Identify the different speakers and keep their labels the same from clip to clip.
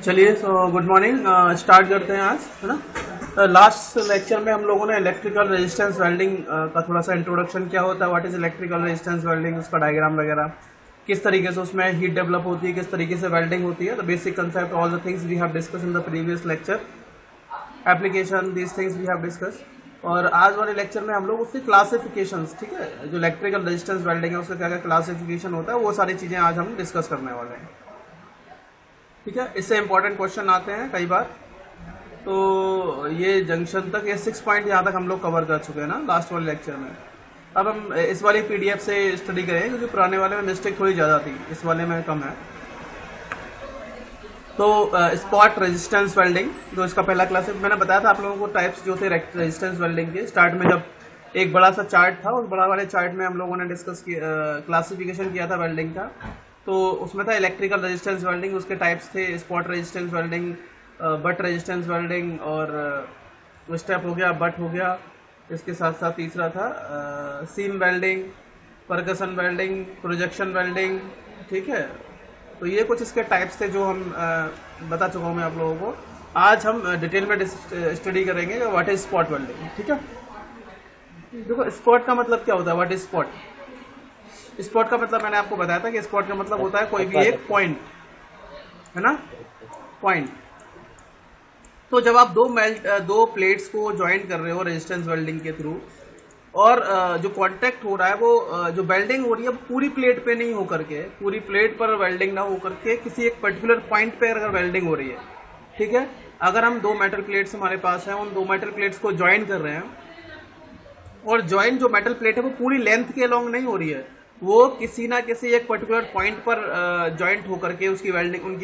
Speaker 1: चलिए good morning. Start करते हैं आज, है ना। लास्ट लेक्चर में हम लोगों ने इलेक्ट्रिकल रेजिस्टेंस वेल्डिंग का थोड़ा सा इंट्रोडक्शन, क्या होता है, what is electrical resistance welding, उसका डायग्राम वगैरह, किस तरीके से उसमें हीट डेवलप होती है, किस तरीके से वेल्डिंग होती है, the basic concept, all the things we have discuss in the previous lecture, application, these things we have discuss. और आज वाले लेक्चर में हम लोग उसकी क्लासिफिकेशंस, ठीक है, जो इलेक्ट्रिकल रेजिस्टेंस वेल्डिंग है उसका क्या क्या क्लासिफिकेशन होता है, वो सारी चीज़ें आज हम डिस्कस करने वाले हैं। ठीक है, इससे इंपॉर्टेंट क्वेश्चन आते हैं कई बार। तो ये जंक्शन तक, ये 6 पॉइंट यहाँ तक हम लोग कवर कर चुके हैं ना लास्ट वाले लेक्चर में। अब हम इस वाली पीडीएफ से स्टडी करें, क्योंकि पुराने वाले में मिस्टेक थोड़ी ज़्यादा थी, इस वाले में कम है। तो स्पॉट रेजिस्टेंस वेल्डिंग, जो इसका पहला क्लास है, मैंने बताया था आप लोगों को टाइप्स जो थे रेजिस्टेंस वेल्डिंग के। स्टार्ट में जब एक बड़ा सा चार्ट था, उस बड़ा वाले चार्ट में हम लोगों ने डिस्कस किया, क्लासिफिकेशन किया था वेल्डिंग का। तो उसमें था इलेक्ट्रिकल रेजिस्टेंस वेल्डिंग, उसके टाइप्स थे spot resistance welding, but resistance welding, और स्टेप हो गया, बट हो गया। इसके साथ साथ तीसरा था seam welding, percussion welding, projection welding. ठीक है, तो ये कुछ इसके टाइप्स थे जो हम बता चुका हूँ मैं आप लोगों को। आज हम डिटेल में स्टडी करेंगे व्हाट इज स्पॉट वेल्डिंग। ठीक है, देखो स्पॉट का मतलब क्या होता है, व्हाट इज स्पॉट। स्पॉट का मतलब मैंने आपको बताया था कि स्पॉट का मतलब होता है कोई भी एक पॉइंट, है ना, पॉइंट। तो जब आप दो प्लेट्स को ज्वाइन कर रहे हो रेजिस्टेंस वेल्डिंग के थ्रू, और जो कांटेक्ट हो रहा है वो जो वेल्डिंग हो रही है पूरी प्लेट पे नहीं होकर के, पूरी प्लेट पर वेल्डिंग ना होकर के किसी एक पर्टिकुलर पॉइंट पे अगर वेल्डिंग हो रही है, ठीक है। अगर हम दो मेटल प्लेट्स हमारे पास हैं, उन दो मेटल प्लेट्स को ज्वाइन कर रहे हैं, और ज्वाइन जो मेटल प्लेट है वो पूरी लेंथ के अलोंग नहीं हो रही है, वो किसी ना किसी एक पर्टिकुलर पॉइंट पर ज्वाइंट होकर के उनकी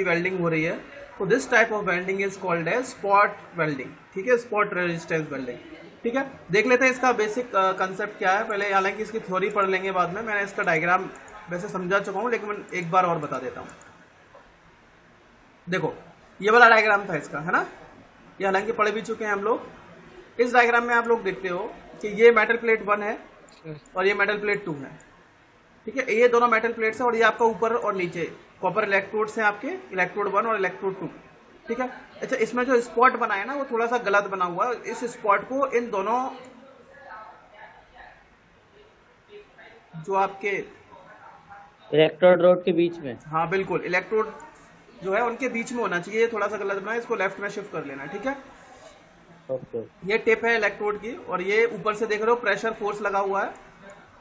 Speaker 1: वेल्डिंग हो रही है। तो this type of welding is called as spot welding. ठीक है, स्पॉट रेजिस्टेंस वेल्डिंग। ठीक है, देख लेते हैं इसका बेसिक कंसेप्ट क्या है पहले। हालांकि इसकी थ्योरी पढ़ लेंगे बाद में, मैंने इसका डायग्राम वैसे समझा चुका हूं, लेकिन मैं एक बार और बता देता हूं। देखो ये वाला डायग्राम था इसका, है ना, ये हालांकि पढ़ भी चुके हैं हम लोग। इस डायग्राम में आप लोग देखते हो कि ये मेटल प्लेट 1 है और ये मेटल प्लेट 2 है। ठीक है, ये दोनों मेटल प्लेट्स है और ये आपका ऊपर और नीचे कॉपर इलेक्ट्रोड्स हैं आपके, इलेक्ट्रोड 1 और इलेक्ट्रोड 2। ठीक है, अच्छा इसमें जो स्पॉट बना है ना वो थोड़ा सा गलत बना हुआ है। इस स्पॉट को इन दोनों जो आपके
Speaker 2: इलेक्ट्रोड रोड के बीच में,
Speaker 1: हाँ बिल्कुल, इलेक्ट्रोड जो है उनके बीच में होना चाहिए। ये थोड़ा सा गलत बना है, इसको लेफ्ट में शिफ्ट कर लेना। ठीक है,
Speaker 2: ओके,
Speaker 1: ये टिप है इलेक्ट्रोड की, और ये ऊपर से देख रहे हो प्रेशर फोर्स लगा हुआ है,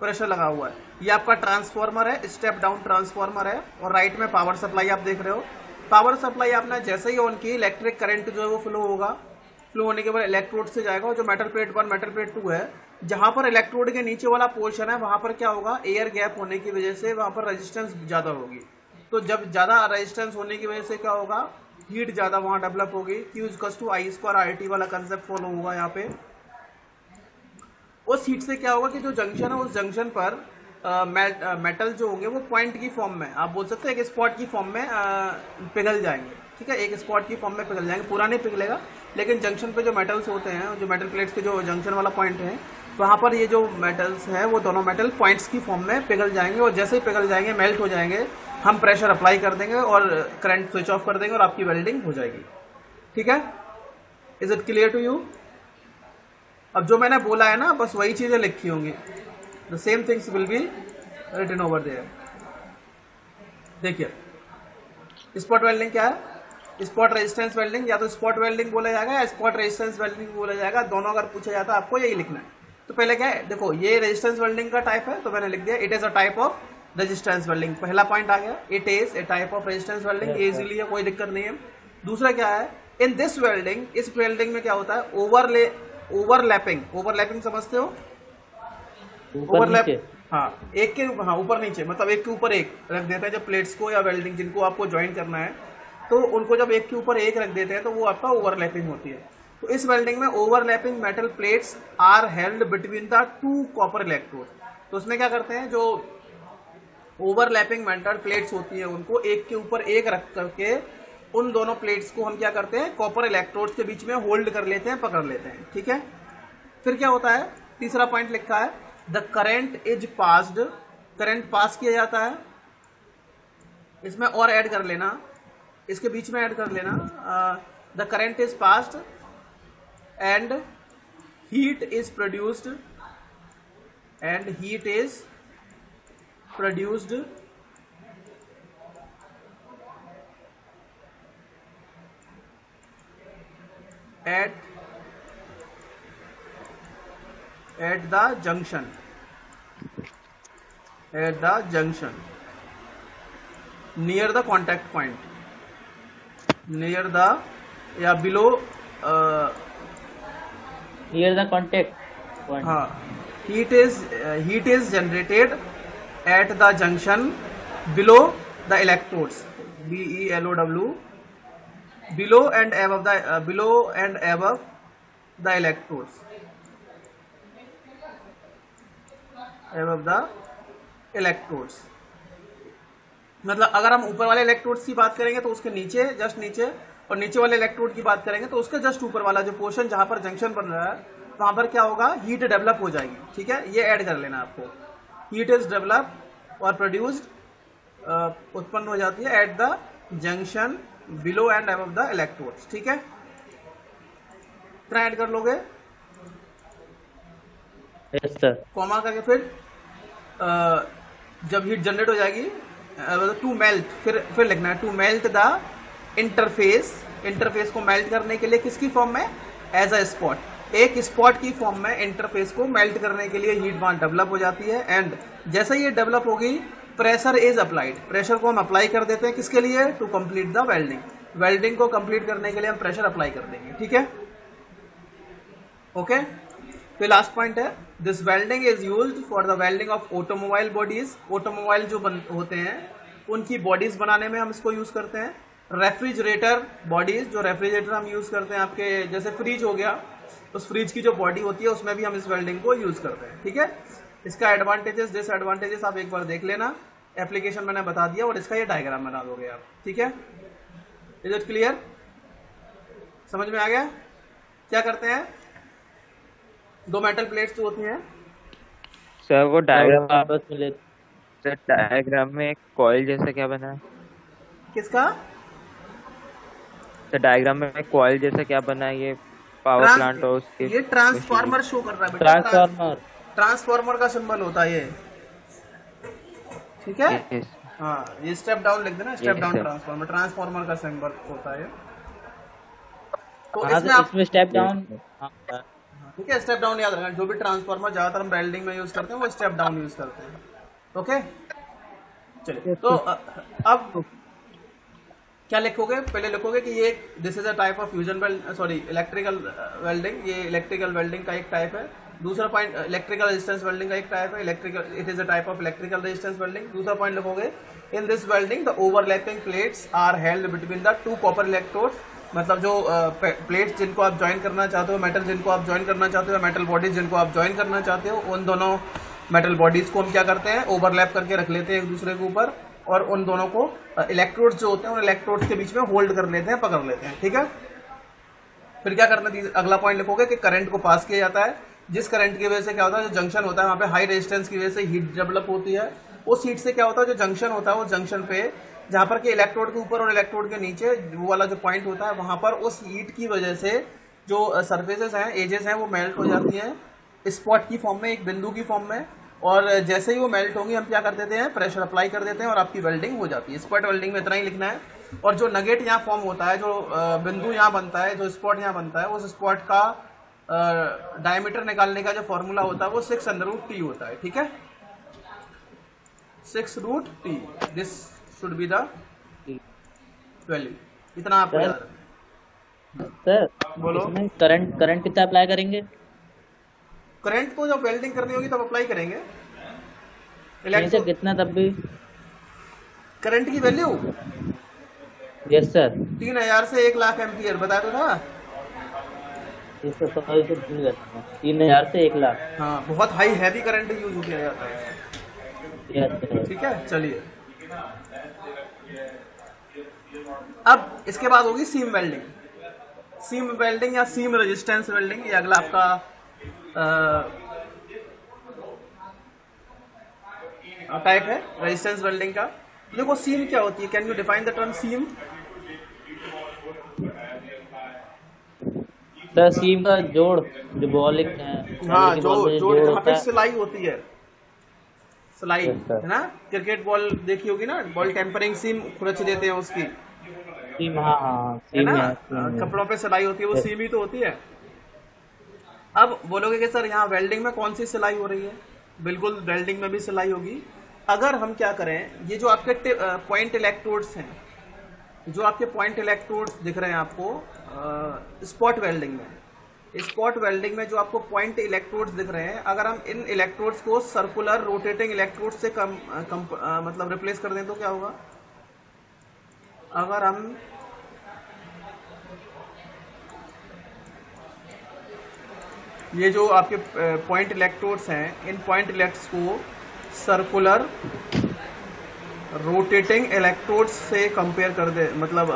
Speaker 1: प्रेशर लगा हुआ है। ये आपका ट्रांसफार्मर है, स्टेप डाउन ट्रांसफार्मर है, और राइट में पावर सप्लाई आप देख रहे हो। पावर सप्लाई आपने जैसे ही ऑन की, इलेक्ट्रिक करंट जो है वो फ्लो होगा। फ्लो होने के बाद इलेक्ट्रोड से जाएगा, और जो मेटल प्लेट 1 मेटल प्लेट 2 है, जहां पर इलेक्ट्रोड के नीचे वाला पोर्शन है वहां पर क्या होगा, एयर गैप होने की वजह से वहां पर रेजिस्टेंस ज्यादा होगी। तो जब ज्यादा रेजिस्टेंस होने की वजह से क्या होगा, हीट ज्यादा वहां डेवलप होगी। Q equals to I square RT वाला कंसेप्ट फॉलो होगा यहाँ पे। उस हीट से क्या होगा कि जो जंक्शन है, उस जंक्शन पर मेटल जो होंगे वो पॉइंट की फॉर्म में, आप बोल सकते हैं एक स्पॉट की फॉर्म में पिघल जाएंगे। ठीक है, एक स्पॉट की फॉर्म में पिघल जाएंगे, पूरा नहीं पिघलेगा, लेकिन जंक्शन पे जो मेटल्स होते हैं, जो मेटल प्लेट्स के जो जंक्शन वाला पॉइंट है, वहां पर ये जो मेटल्स हैं वो दोनों मेटल पॉइंट्स की फॉर्म में पिघल जाएंगे, और जैसे ही पिघल जाएंगे, मेल्ट हो जाएंगे, हम प्रेशर अप्लाई कर देंगे और करंट स्विच ऑफ कर देंगे और आपकी वेल्डिंग हो जाएगी। ठीक है, is it clear to you. अब जो मैंने बोला है ना, बस वही चीजें लिखी होंगी, the same things will be written over there. देखिए स्पॉट वेल्डिंग क्या है, स्पॉट रेजिस्टेंस वेल्डिंग, या तो स्पॉट वेल्डिंग बोला जाएगा या स्पॉट रेजिस्टेंस वेल्डिंग बोला जाएगा, दोनों अगर पूछा जाता है आपको यही लिखना है। तो पहले क्या है, देखो ये रेजिस्टेंस वेल्डिंग का टाइप है, तो मैंने लिख दिया it is a type of resistance welding. पहला पॉइंट आ गया, it is a type of resistance welding, easily है, कोई दिक्कत नहीं है। दूसरा क्या है, इन दिस वेल्डिंग, इस वेल्डिंग में क्या होता है, ओवरलैपिंग समझते हो, ओवरलैप, हाँ एक के, हाँ ऊपर नीचे, मतलब एक के ऊपर एक रख देते हैं जब प्लेट्स को, या वेल्डिंग जिनको आपको ज्वाइन करना है, तो उनको जब एक के ऊपर एक रख देते हैं तो वो आपका ओवरलैपिंग होती है। तो इस वेल्डिंग में overlapping metal plates are held between the 2 copper electrode. तो उसमें क्या करते हैं, जो ओवरलैपिंग मेटल प्लेट्स होती है उनको एक के ऊपर एक रख करके उन दोनों प्लेट्स को हम क्या करते हैं, कॉपर इलेक्ट्रोड्स के बीच में होल्ड कर लेते हैं, पकड़ लेते हैं। ठीक है, फिर क्या होता है, तीसरा पॉइंट लिखा है, the current is passed, current pass किया जाता है। इसमें और ऐड कर लेना, इसके बीच में ऐड कर लेना, the current is passed and heat is produced at the junction near the contact point, near the या below
Speaker 2: near the contact point.
Speaker 1: हाँ, heat is generated at the junction below the electrodes, BELOW, below and above the electrodes, मतलब अगर हम ऊपर वाले electrodes की बात करेंगे तो उसके नीचे, जस्ट नीचे, और नीचे वाले इलेक्ट्रोड की बात करेंगे तो उसके जस्ट ऊपर वाला जो पोर्शन जहां पर जंक्शन बन रहा है वहां पर क्या होगा, हीट डेवलप हो जाएगी। ठीक है, ये ऐड कर लेना आपको, हीट इज डेवलप और प्रोड्यूस्ड, उत्पन्न हो जाती है at the junction below and above the electrodes. ठीक है, इतना ऐड कर लोगे,
Speaker 2: यस सर।
Speaker 1: कॉमा करके फिर जब हीट जनरेट हो जाएगी टू मेल्ट, फिर लिखना है टू मेल्ट द इंटरफेस को मेल्ट करने के लिए किसकी फॉर्म में, एज अ स्पॉट, एक स्पॉट की फॉर्म में इंटरफेस को मेल्ट करने के लिए हीट वहां डेवलप हो जाती है। एंड जैसे ये डेवलप होगी प्रेशर इज अप्लाइड, प्रेशर को हम अप्लाई कर देते हैं किसके लिए, टू कंप्लीट द वेल्डिंग को कंप्लीट करने के लिए हम प्रेशर अप्लाई कर देंगे। ठीक है, ओके। फिर लास्ट पॉइंट है, this welding is used for the welding of automobile bodies, automobile जो होते हैं उनकी बॉडीज बनाने में हम इसको यूज करते हैं। रेफ्रिजरेटर बॉडीज, जो रेफ्रिजरेटर हम यूज करते हैं आपके जैसे फ्रिज हो गया, उस फ्रिज की जो बॉडी होती है उसमें भी हम इस वेल्डिंग को यूज करते हैं। ठीक है, इसका एडवांटेजेस डिसएडवांटेजेस आप एक बार देख लेना, एप्लीकेशन मैंने बता दिया और इसका ये डायग्राम बना दोगे आप। ठीक है, इज इट क्लियर, समझ में आ गया? क्या करते हैं, दो मेटल प्लेट्स जो होती हैं
Speaker 3: सर, वो डायग्राम
Speaker 2: आपस में ले,
Speaker 3: सर डायग्राम में एक कॉइल जैसा क्या बना है?
Speaker 1: किसका,
Speaker 3: सर डायग्राम में एक कॉइल जैसा क्या बना है? ये पावर प्लांट और उसके
Speaker 1: ये ट्रांसफार्मर शो कर रहा है बेटा, ट्रांसफार्मर का सिंबल होता है ये। ठीक है,
Speaker 3: Yes.
Speaker 1: हाँ, ये स्टेप डाउन लिख देना, step
Speaker 3: Yes,
Speaker 1: down
Speaker 3: sir.
Speaker 1: Transformer का सिंबल होता है। तो
Speaker 2: हाँ,
Speaker 1: इसमें आप,
Speaker 2: इसमें स्टेप डाउन।
Speaker 1: ठीक है, स्टेप डाउन याद रखना, जो भी ट्रांसफार्मर ज्यादातर हम वेल्डिंग में यूज करते हैं वो स्टेप डाउन यूज करते हैं। ओके, चलिए, तो अब क्या लिखोगे, पहले लिखोगे कि ये this is a type of fusion electrical welding, ये इलेक्ट्रिकल वेल्डिंग का एक टाइप है। दूसरा पॉइंट, इलेक्ट्रिकल रेजिस्टेंस वेल्डिंग का एक टाइप है, it is a type of electrical resistance welding. दूसरा पॉइंट लिखोगे, in this welding the overlapping plates are held between the two copper electrodes, मतलब जो प्लेट्स जिनको आप ज्वाइन करना चाहते हो, मेटल जिनको आप ज्वाइन करना चाहते हो, मेटल बॉडीज जिनको आप ज्वाइन करना चाहते हो, उन दोनों मेटल बॉडीज को हम क्या करते हैं, ओवरलैप करके रख लेते हैं एक दूसरे के ऊपर, और उन दोनों को इलेक्ट्रोड्स जो होते हैं उन इलेक्ट्रोड्स के बीच में होल्ड कर लेते हैं, पकड़ लेते हैं। ठीक है, फिर क्या करना, अगला पॉइंट लिखोगे कि करंट को पास किया जाता है, जिस करंट की वजह से क्या होता है, जो जंक्शन होता है वहां पे हाई रेजिस्टेंस की वजह से हीट डेवलप होती है। उस हीट से क्या होता है, जो जंक्शन होता है, वो जंक्शन पे जहां पर कि इलेक्ट्रोड के ऊपर और इलेक्ट्रोड के नीचे वो वाला जो पॉइंट होता है, वहां पर उस हीट की वजह से जो सरफेसेस हैं, एजेस हैं, वो मेल्ट हो जाती हैं स्पॉट की फॉर्म में, एक बिंदु की फॉर्म में। और जैसे ही वो मेल्ट होंगी हम क्या कर देते हैं, प्रेशर अप्लाई कर देते हैं और आपकी वेल्डिंग हो जाती है। स्पॉट वेल्डिंग में इतना ही लिखना है। और जो नगेट यहाँ फॉर्म होता है, जो बिंदु यहाँ बनता है, जो स्पॉट यहाँ बनता है, उस स्पॉट का डायमीटर निकालने का जो फॉर्मूला होता है वो 6√T होता है। ठीक है, 6√T, this should be the value. इतना आपको याद रखना।
Speaker 2: सर,
Speaker 1: बोलो।
Speaker 2: इसमें करंट कितना अप्लाई करेंगे?
Speaker 1: करंट को जब वेल्डिंग करनी होगी तब अप्लाई करेंगे।
Speaker 2: नहीं सर, कितना तब भी?
Speaker 1: करंट की वैल्यू
Speaker 2: यस सर।
Speaker 1: 3000 से 1,00,000 एम्पियर बताया तो था।
Speaker 2: 3000 से 1,00,000।
Speaker 1: हाँ, बहुत हाई हैवी करंट यूज किया जाता है।
Speaker 2: Yes sir.
Speaker 1: ठीक है, चलिए, अब इसके बाद होगी सीम वेल्डिंग। सीम वेल्डिंग या सीम रेजिस्टेंस वेल्डिंग, ये अगला आपका टाइप है रेजिस्टेंस वेल्डिंग का। देखो, सीम क्या होती है, can you define the term seam?
Speaker 2: Sir seam का जोड़ जो बॉलिंग
Speaker 1: हाँ,
Speaker 2: की
Speaker 1: जो
Speaker 2: बॉल में जो
Speaker 1: जो
Speaker 2: जोड़
Speaker 1: जहाँ
Speaker 2: होता
Speaker 1: पे
Speaker 2: है।
Speaker 1: सिलाई होती है, सिलाई
Speaker 2: यस सर।
Speaker 1: है ना, क्रिकेट बॉल देखी होगी ना, बॉल टेम्परिंग सीम खुरच देते हैं उसकी,
Speaker 2: सीम, हाँ हाँ हाँ,
Speaker 1: है ना,
Speaker 2: सीम है, सीम है।
Speaker 1: कपड़ों पे सिलाई होती है, वो
Speaker 2: यस।
Speaker 1: सीम ही तो होती है। अब बोलोगे कि सर यहाँ वेल्डिंग में कौन सी सिलाई हो रही है? बिल्कुल वेल्डिंग में भी सिलाई होगी। अगर हम क्या करें, ये जो आपके पॉइंट इलेक्ट्रोड्स हैं, जो आपके पॉइंट इलेक्ट्रोड्स दिख रहे हैं आपको स्पॉट वेल्डिंग में, स्पॉट वेल्डिंग में जो आपको पॉइंट इलेक्ट्रोड्स दिख रहे हैं, अगर हम इन इलेक्ट्रोड्स को सर्कुलर रोटेटिंग इलेक्ट्रोड्स से मतलब रिप्लेस कर दें तो क्या होगा? अगर हम ये जो आपके पॉइंट इलेक्ट्रोड्स हैं, इन पॉइंट इलेक्ट्रोड्स को सर्कुलर रोटेटिंग इलेक्ट्रोड्स से कंपेयर कर दे, मतलब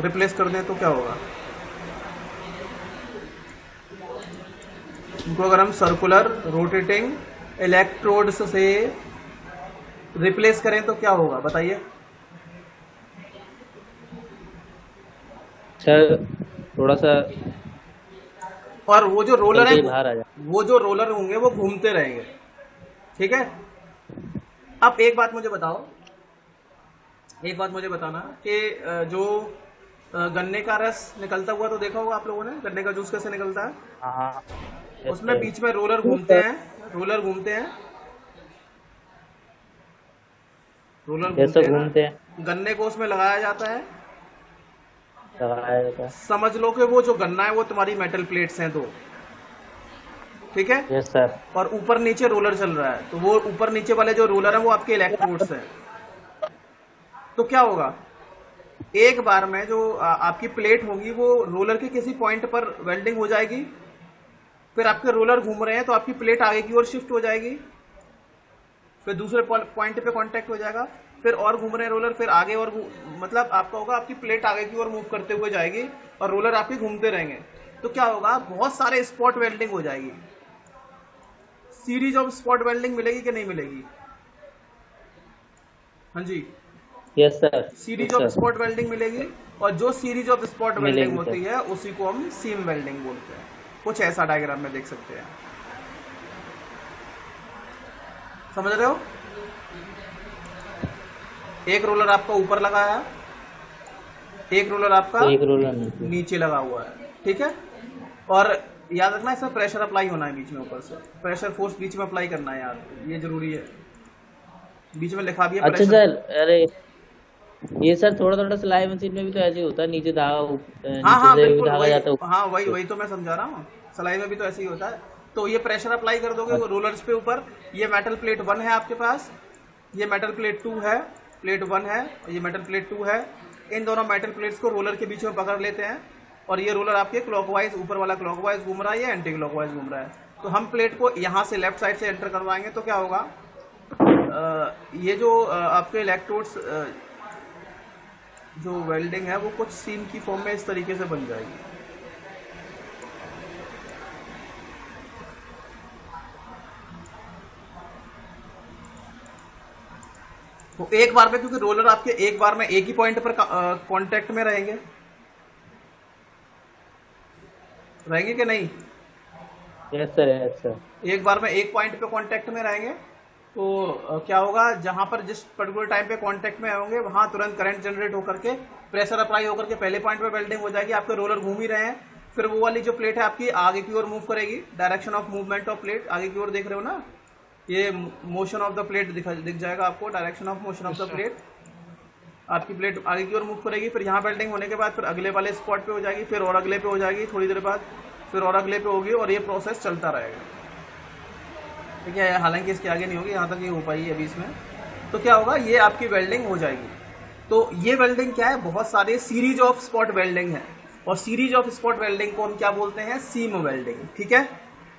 Speaker 1: रिप्लेस कर दें तो क्या होगा? इनको अगर हम सर्कुलर रोटेटिंग इलेक्ट्रोड्स से रिप्लेस करें तो क्या होगा, बताइए।
Speaker 2: सर थोड़ा सा
Speaker 1: और वो जो रोलर
Speaker 2: चल के
Speaker 1: है,
Speaker 2: ही बाहर आ जाए।
Speaker 1: वो जो रोलर होंगे वो घूमते रहेंगे, ठीक है। अब एक बात मुझे बताओ, एक बात मुझे बताना कि जो गन्ने का रस निकलता हुआ तो देखा होगा आप लोगों ने, गन्ने का जूस कैसे निकलता है,
Speaker 2: हाँ हाँ। यस
Speaker 1: उसमें
Speaker 2: सर।
Speaker 1: बीच में रोलर घूमते हैं, रोलर घूमते हैं, रोलर
Speaker 2: यस
Speaker 1: घूमते
Speaker 2: सर,
Speaker 1: हैं
Speaker 2: घूमते
Speaker 1: ना।
Speaker 2: हैं,
Speaker 1: गन्ने को उसमें लगाया जाता है,
Speaker 2: लगाया जाता है।
Speaker 1: समझ लो कि वो जो गन्ना है वो तुम्हारी मेटल प्लेट्स हैं दो, ठीक है,
Speaker 2: यस सर।
Speaker 1: और ऊपर नीचे रोलर चल रहा है, तो वो ऊपर नीचे वाले जो रोलर है वो आपके इलेक्ट्रोड्स हैं। तो क्या होगा, एक बार में जो आपकी प्लेट होगी वो रोलर के किसी पॉइंट पर वेल्डिंग हो जाएगी, फिर आपके रोलर घूम रहे हैं तो आपकी प्लेट आगे की ओर शिफ्ट हो जाएगी, फिर दूसरे पॉइंट पे कांटेक्ट हो जाएगा, फिर और घूम रहे हैं रोलर, फिर आगे और मतलब आपका होगा आपकी प्लेट आगे की ओर मूव करते हुए जाएगी और रोलर आपके घूमते रहेंगे। तो क्या होगा, बहुत सारे स्पॉट वेल्डिंग हो जाएगी। सीरीज ऑफ स्पॉट वेल्डिंग मिलेगी कि नहीं मिलेगी? हाँ जी,
Speaker 2: yes sir.
Speaker 1: Series
Speaker 2: yes
Speaker 1: of
Speaker 2: sir,
Speaker 1: spot welding मिलेगी, और जो सीरीज ऑफ स्पॉट वेल्डिंग
Speaker 2: मिलेगी
Speaker 1: होती
Speaker 2: सर।
Speaker 1: है उसी को हम सीम वेल्डिंग बोलते हैं। कुछ ऐसा डायग्राम में देख सकते हैं, समझ रहे हो। एक रोलर आपका ऊपर लगा है, एक रोलर आपका
Speaker 2: तो एक रोलर नीचे।
Speaker 1: नीचे लगा हुआ है, ठीक है। और याद रखना इसमें प्रेशर अप्लाई होना है बीच में, ऊपर से प्रेशर फोर्स बीच में अप्लाई करना है यार, ये जरूरी है। बीच में लिखा भी है
Speaker 2: अच्छा
Speaker 1: प्रेशर।
Speaker 2: सर, अरे ये सर थोड़ा थोड़ा सिलाई मशीन में भी तो ऐसे ही होता है, नीचे धागा
Speaker 1: हाँ
Speaker 2: नीचे
Speaker 1: हाँ
Speaker 2: से भी
Speaker 1: बिल्कुल,
Speaker 2: धागा
Speaker 1: वही,
Speaker 2: जाता है
Speaker 1: हाँ वही वही तो मैं समझा रहा हूँ, सिलाई में भी तो ऐसे ही होता है। तो ये प्रेशर अप्लाई कर दोगे वो रोलर्स पे ऊपर। ये मेटल प्लेट 1 है आपके पास, ये मेटल प्लेट 2 है, प्लेट 1 है, ये मेटल प्लेट 2 है। इन दोनों मेटल प्लेट्स को रोलर के बीच में पकड़ लेते हैं, और ये रोलर आपके क्लॉकवाइज, ऊपर वाला क्लॉकवाइज घूम रहा है, ये एंटी क्लॉकवाइज घूम रहा है। तो हम प्लेट को यहाँ से लेफ्ट साइड से एंटर करवाएंगे तो क्या होगा, ये जो आपके इलेक्ट्रोड्स जो वेल्डिंग है वो कुछ सीम की फॉर्म में इस तरीके से बन जाएगी। तो एक बार में, क्योंकि रोलर आपके एक बार में एक ही पॉइंट पर कांटेक्ट में रहेंगे कि नहीं?
Speaker 2: Yes sir, yes sir.
Speaker 1: एक बार में एक पॉइंट पे कांटेक्ट में रहेंगे तो क्या होगा, जहां पर जिस पर्टिकुलर टाइम पे कांटेक्ट में होंगे वहां तुरंत करंट जनरेट होकर के प्रेशर अप्लाई होकर के पहले पॉइंट पे वेल्डिंग हो जाएगी। आपके रोलर घूम ही रहे हैं, फिर वो वाली जो प्लेट है आपकी आगे की ओर मूव करेगी, direction of movement of plate आगे की ओर देख रहे हो ना, ये मोशन ऑफ द प्लेट दिख जाएगा आपको, direction of motion of the plate. आपकी प्लेट आगे की ओर मूव करेगी, फिर यहाँ वेल्डिंग होने के बाद फिर अगले वाले स्पॉट पे हो जाएगी, फिर और अगले पे हो जाएगी, थोड़ी देर बाद फिर और अगले पे होगी, और ये प्रोसेस चलता रहेगा, ठीक है। हालांकि इसके आगे नहीं होगी, यहाँ तक ये हो पाई है अभी इसमें। तो क्या होगा, ये आपकी वेल्डिंग हो जाएगी। तो ये वेल्डिंग क्या है, बहुत सारे सीरीज ऑफ स्पॉट वेल्डिंग है, और सीरीज ऑफ स्पॉट वेल्डिंग को हम क्या बोलते हैं, सीम वेल्डिंग, ठीक है।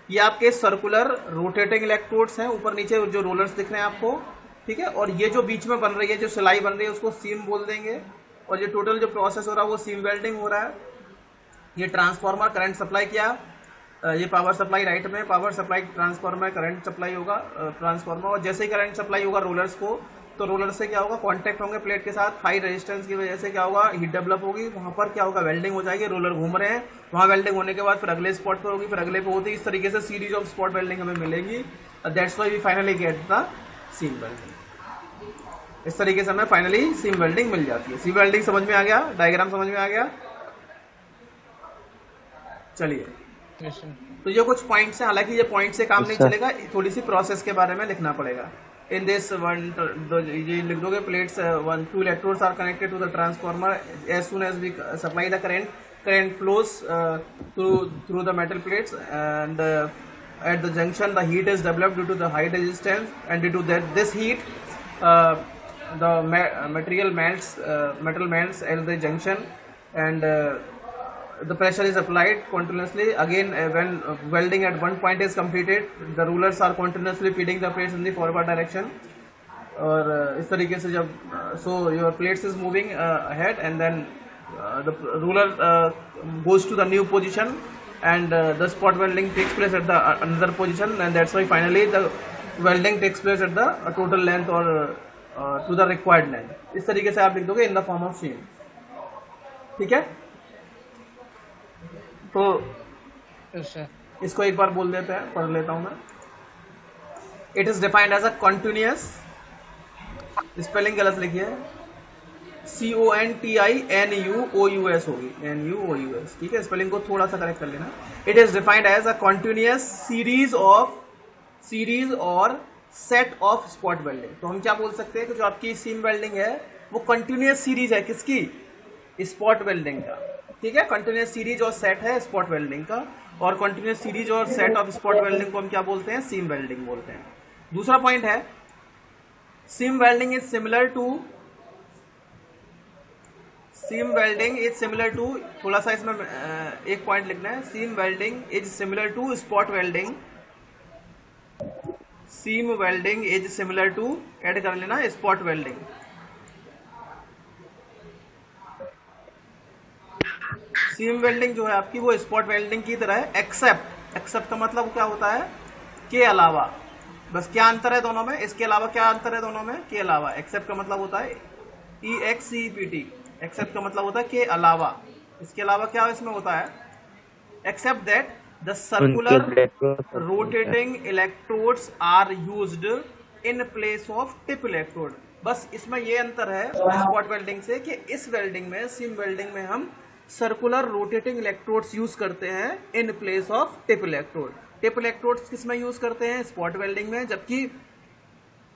Speaker 1: ये आपके सर्कुलर रोटेटिंग इलेक्ट्रोड्स हैं, ऊपर नीचे जो रोलर्स दिख रहे हैं आपको, ठीक है। और ये जो बीच में बन रही है, जो सिलाई बन रही है, उसको सीम बोल देंगे। और ये टोटल जो प्रोसेस हो रहा है वो सीम वेल्डिंग हो रहा है। ये ट्रांसफार्मर करंट सप्लाई किया, ये पावर सप्लाई राइट में, power supply transformer current supply होगा ट्रांसफार्मर, और जैसे ही करंट सप्लाई होगा रोलर्स को, तो रोलर से क्या होगा, कांटेक्ट होंगे प्लेट के साथ, हाई रेजिस्टेंस की वजह से क्या होगा, हीट डेवलप होगी, वहां पर क्या होगा, वेल्डिंग हो जाएगी, रोलर घूम रहे हैं, वहां वेल्डिंग होने के बाद फिर अगले स्पॉट पर होगी, फिर अगले पे होती है, इस तरीके से सीरीज ऑफ स्पॉट वेल्डिंग हमें मिलेगी। That's why we finally get the seam welding. इस तरीके से हमें फाइनली सीम वेल्डिंग मिल जाती है। सीम वेल्डिंग समझ में आ गया, डायग्राम समझ में आ गया। चलिए, तो ये कुछ पॉइंट्स हैं, हालांकि ये पॉइंट से काम नहीं चलेगा, थोड़ी सी प्रोसेस के बारे में लिखना पड़ेगा। इन दिस वन ये लिख दोगे, plates 2 electrodes are connected to the transformer as soon as we supply the current flows through the metal plates and at the junction the heat is developed due to the high resistance, and due to that this heat the metal melts at the junction, and the pressure is applied continuously. Again when welding at one point is completed, the rulers are continuously feeding the plates in the forward direction, और इस तरीके से जब so your plates is moving ahead, and then the ruler goes to the new position, and the spot welding takes place at the another position, and that's why finally the welding takes place at the total length or to the required length. इस तरीके से आप लिख दोगे in the form of seam। ठीक है, तो इसको एक बार बोल देते हैं, पढ़ लेता हूं मैं। It is defined as a continuous, spelling गलत लिखी है, CONTINUOUS होगी, NUOUS। ठीक है, स्पेलिंग को थोड़ा सा करेक्ट कर लेना। It is defined as a continuous series और सेट ऑफ स्पॉट वेल्डिंग। तो हम क्या बोल सकते हैं कि जो आपकी सीम वेल्डिंग है वो कंटिन्यूअस सीरीज है, किसकी, स्पॉट वेल्डिंग का। ठीक है, कंटिन्यूअस सीरीज और सेट है स्पॉट वेल्डिंग का, और कंटिन्यूअस सीरीज और सेट ऑफ स्पॉट वेल्डिंग को हम क्या बोलते हैं, सीम वेल्डिंग बोलते हैं। दूसरा पॉइंट है, seam welding is similar to थोड़ा सा इसमें एक पॉइंट लिखना है, seam welding is similar to spot welding. Seam welding is similar to, add कर लेना, स्पॉट वेल्डिंग। सीम वेल्डिंग जो है आपकी वो स्पॉट वेल्डिंग की तरह है, एक्सेप्ट का मतलब क्या होता है, के अलावा। बस क्या अंतर है दोनों में, इसके अलावा क्या अंतर है दोनों में, के अलावा। एक्सेप्ट का मतलब होता है EXCEPT, एक्सेप्ट का मतलब होता है के अलावा। इसके अलावा क्या इसमें होता है, except that the circular rotating electrodes are used in place of tip electrode. बस इसमें ये अंतर है स्पॉट वेल्डिंग से कि इस वेल्डिंग में, सीम वेल्डिंग में हम सर्कुलर रोटेटिंग इलेक्ट्रोड्स यूज करते हैं इन place of tip electrode. Tip electrodes किस में यूज करते हैं, स्पॉट वेल्डिंग में, जबकि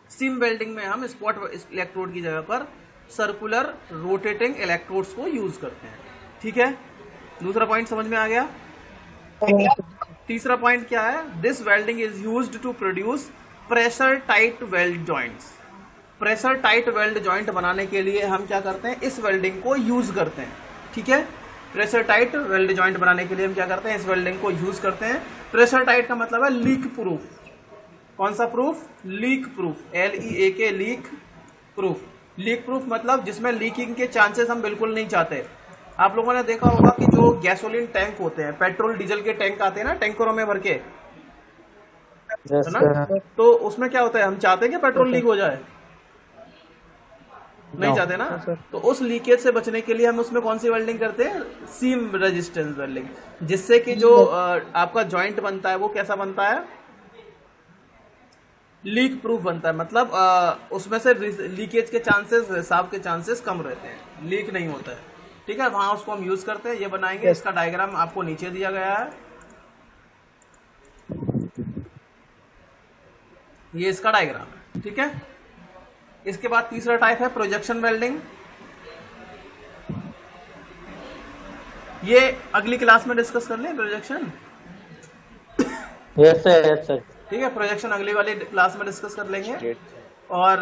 Speaker 1: सीम वेल्डिंग में हम स्पॉट इलेक्ट्रोड की जगह पर सर्कुलर रोटेटिंग इलेक्ट्रोड्स को यूज करते हैं। ठीक है, दूसरा पॉइंट समझ में आ गया। तीसरा पॉइंट क्या है, this welding is used to produce pressure tight weld joints. Pressure tight weld joint बनाने के लिए हम क्या करते हैं, इस वेल्डिंग को यूज करते हैं। ठीक है, प्रेशर टाइट वेल्ड जॉइंट बनाने के लिए हम क्या करते हैं, इस वेल्डिंग को यूज करते हैं। प्रेशर टाइट का मतलब है लीक प्रूफ। कौन सा proof, leak proof, LEAK, leak proof. Leak proof मतलब जिसमें लीकिंग के चांसेस हम बिल्कुल नहीं चाहते। आप लोगों ने देखा होगा कि जो गैसोलीन टैंक होते हैं, पेट्रोल डीजल के टैंक आते हैं ना, टैंकरों में भर के, है ना, तो उसमें क्या होता है, हम चाहते हैं कि पेट्रोल लीक हो जाए, नहीं चाहते ना। तो उस लीकेज से बचने के लिए हम उसमें कौन सी वेल्डिंग करते हैं, सीम रेजिस्टेंस वेल्डिंग, जिससे कि जो आपका जॉइंट बनता है वो कैसा बनता है, लीक प्रूफ बनता है। मतलब उसमें से लीकेज के चांसेस, रिसाव के चांसेस कम रहते हैं, लीक नहीं होता है। ठीक है, वहां उसको हम यूज करते हैं। ये बनाएंगे, इसका डायग्राम आपको नीचे दिया गया है, ये इसका डायग्राम है। ठीक है, इसके बाद तीसरा टाइप है प्रोजेक्शन वेल्डिंग। ये अगली क्लास में डिस्कस कर लें प्रोजेक्शन।
Speaker 2: Yes sir.
Speaker 1: ठीक है, प्रोजेक्शन अगली वाली क्लास में डिस्कस कर लेंगे। और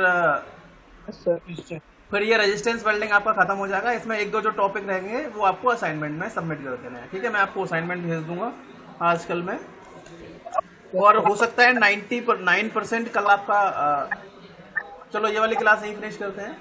Speaker 1: फिर ये रेजिस्टेंस वेल्डिंग आपका खत्म हो जाएगा। इसमें एक दो जो टॉपिक रहेंगे वो आपको असाइनमेंट में सबमिट कर देना है। ठीक है, मैं आपको असाइनमेंट भेज दूंगा आजकल में, और हो सकता है 99% कल आपका चलो ये वाली क्लास यहीं फिनिश करते हैं।